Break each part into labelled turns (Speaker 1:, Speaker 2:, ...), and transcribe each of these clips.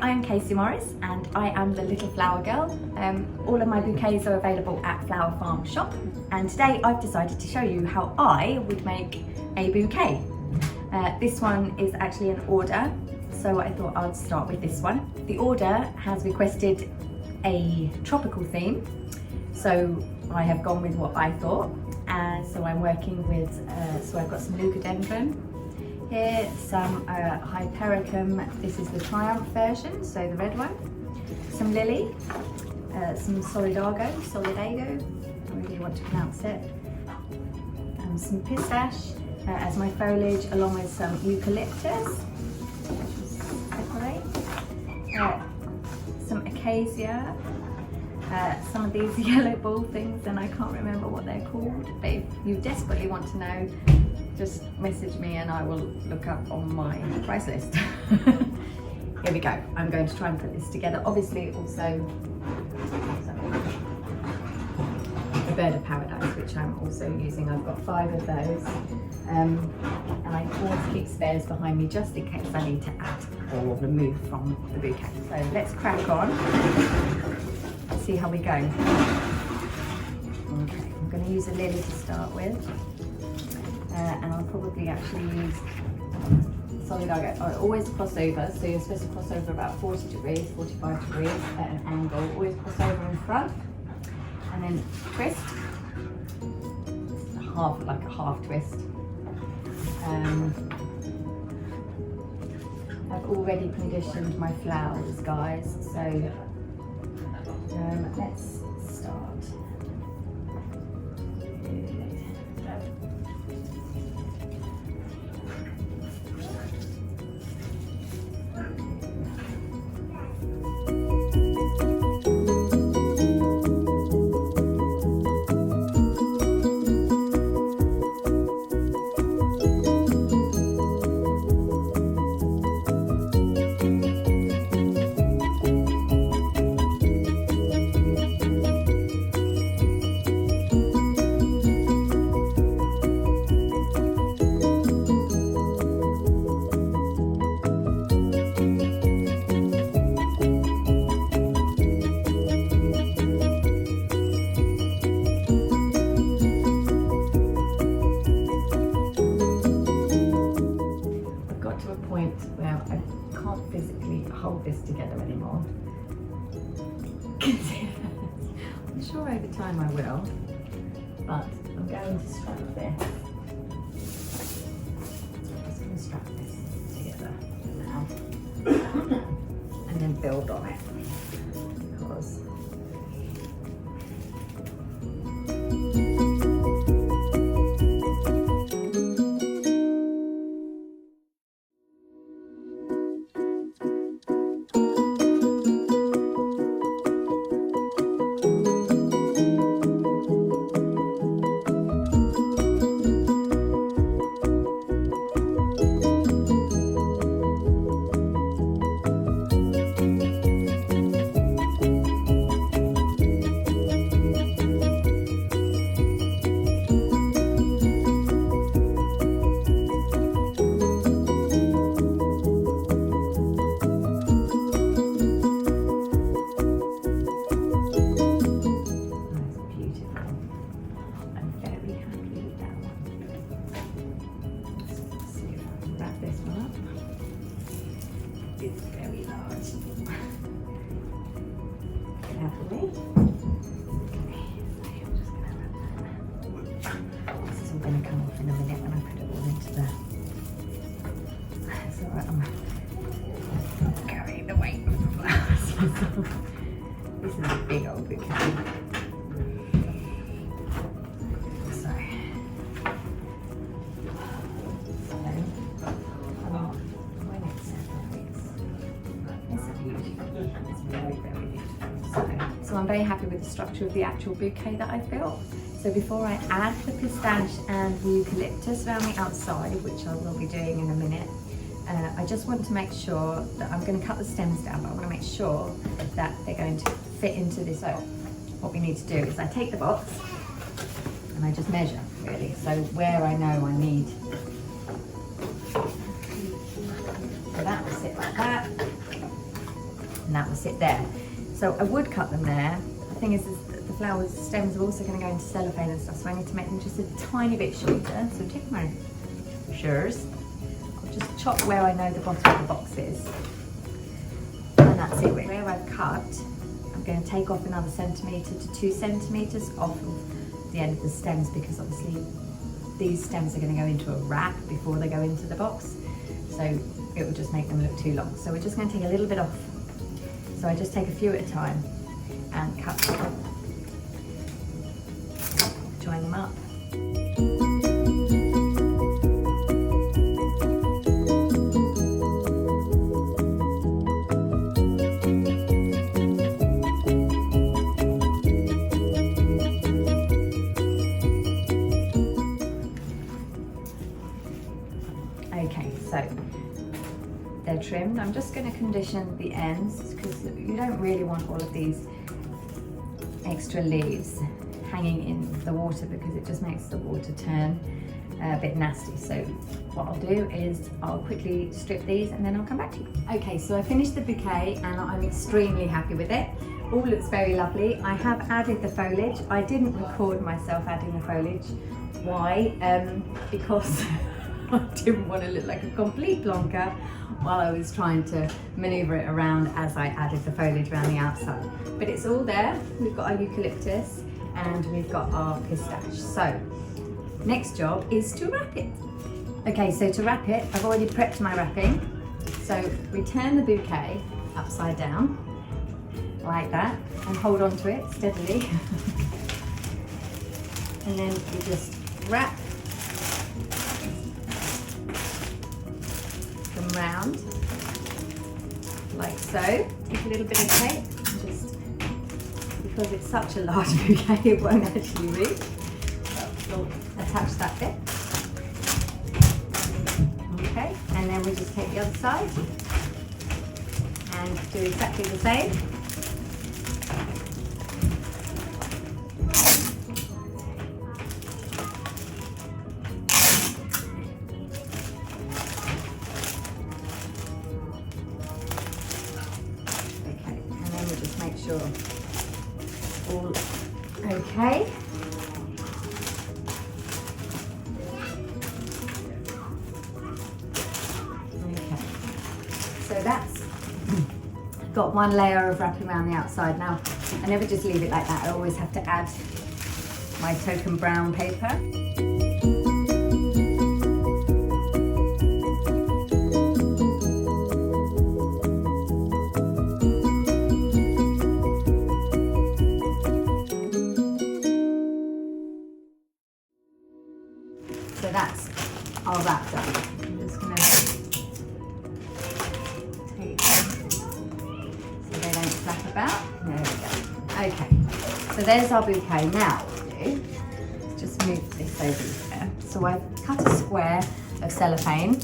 Speaker 1: I'm Casey Morris and I am the Little Flower Girl. All of my bouquets are available at Flower Farm Shop, and today I've decided to show you how I would make a bouquet. This one is actually an order, so I thought I'd start with this one. The order has requested a tropical theme, so I have gone with what I thought. So I'm working with, so I've got some leucadendron here, some hypericum. This is the Triumph version, so the red one. Some lily, some solidago, I really want to pronounce it. Some pistache as my foliage, along with some eucalyptus, separate. Some acacia. Some of these yellow ball things, and I can't remember what they're called, but if you desperately want to know, just message me and I will look up on my price list. Here we go. I'm going to try and put this together. Obviously also a bird of paradise, which I'm also using. I've got 5 of those, and I always keep spares behind me just in case I need to add or remove from the bouquet. So let's crack on. See how we go. Okay, I'm going to use a lily to start with, and I'll probably actually use solidago. I always cross over, so you're supposed to cross over about 40 degrees, 45 degrees at an angle. Always cross over in front, and then twist, like a half twist. I've already conditioned my flowers, guys, so let's start. Where I can't physically hold this together anymore. I'm sure over time I will, but I'm going to strap this. I'm just going to strap this together now and then build on it, because it's very large. Get out of the way. Okay, so I'm just going to wrap that. This is all going to come off in a minute when I put it all into the... It's alright, I'm carrying the weight of the flowers. This is a big old bouquet. So I'm very happy with the structure of the actual bouquet that I've built. So before I add the pistache and the eucalyptus around the outside, which I will be doing in a minute, I just want to make sure that I'm going to cut the stems down, but I want to make sure that they're going to fit into this. So what we need to do is I take the box and I just measure, really. So where I know I need, so that will sit like that. and that will sit there. So I would cut them there. The thing is that the flower stems are also going to go into cellophane and stuff, so I need to make them just a tiny bit shorter. So take my shears, I'll just chop where I know the bottom of the box is, and that's it. Where I've cut, I'm going to take off another centimetre to 2 centimetres off of the end of the stems, because obviously these stems are going to go into a wrap before they go into the box, so it will just make them look too long. So we're just going to take a little bit off. So I just take a few at a time and cut them. Join them up. Okay, so they're trimmed. I'm just going to condition the ends, because you don't really want all of these extra leaves hanging in the water, because it just makes the water turn a bit nasty. So what I'll do is I'll quickly strip these and then I'll come back to you. Okay, so I finished the bouquet and I'm extremely happy with it. All looks very lovely. I have added the foliage. I didn't record myself adding the foliage. Why? Because I didn't want to look like a complete plonker while I was trying to maneuver it around as I added the foliage around the outside. But it's all there. We've got our eucalyptus and we've got our pistache. So next job is to wrap it. Okay, so to wrap it, I've already prepped my wrapping. So we turn the bouquet upside down like that and hold on to it steadily. And then we just wrap them round like so. Take a little bit of tape, just because it's such a large bouquet it won't actually reach. We'll attach that bit. Okay, and then we just take the other side and do exactly the same. Make sure all okay. Okay, so that's got one layer of wrapping around the outside. Now, I never just leave it like that. I always have to add my token brown paper. So that's our wrap done. I'm just going to take them so they don't flap about. There we go. Okay, so there's our bouquet. Now what we'll do is just move this over here. So I've cut a square of cellophane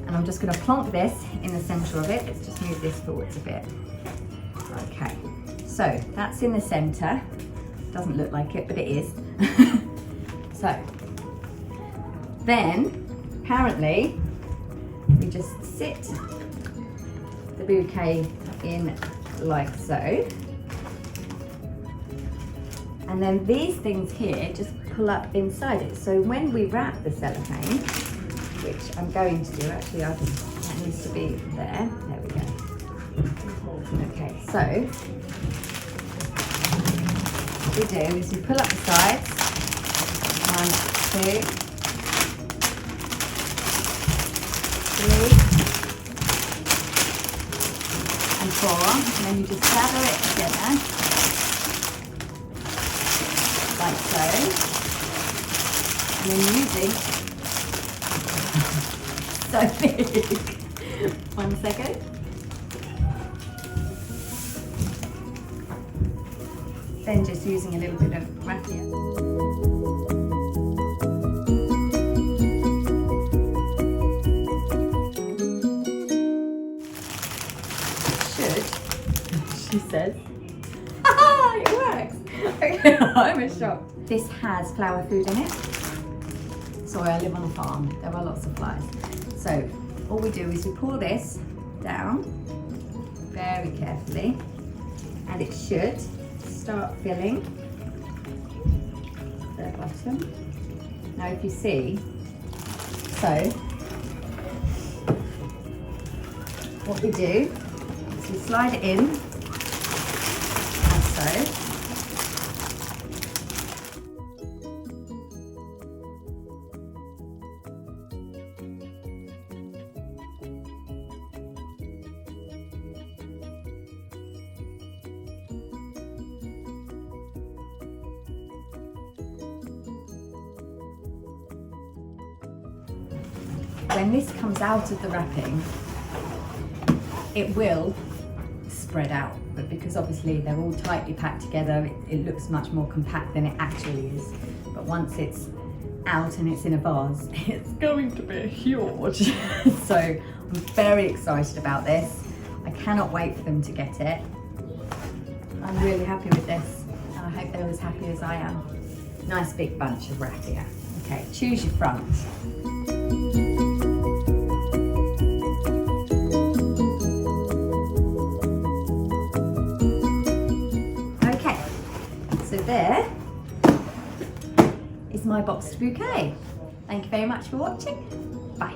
Speaker 1: and I'm just going to plonk this in the centre of it. Let's just move this forwards a bit. Okay, so that's in the centre. Doesn't look like it, but it is. So then, apparently, we just sit the bouquet in like so. And then these things here just pull up inside it. So when we wrap the cellophane, which I'm going to do, actually that needs to be there. There we go. Okay, so what we do is we pull up the sides. 1, 2. 3 and 4, and then you just gather it together like so, and then using so big. 1 second. Then just using a little bit of raffia. She says, it works. Okay, I'm shocked. This has flower food in it. Sorry, I live on a farm. There are lots of flies. So all we do is we pour this down very carefully, and it should start filling the bottom. Now if you see, so what we do is we slide it in, like so. When this comes out of the wrapping, it will spread out, but because obviously they're all tightly packed together, it looks much more compact than it actually is. But once it's out and it's in a vase, it's going to be huge. So I'm very excited about this. I cannot wait for them to get it. I'm really happy with this, and I hope they're as happy as I am. Nice big bunch of raffia. Okay, choose your front. So there is my boxed bouquet. Thank you very much for watching. Bye.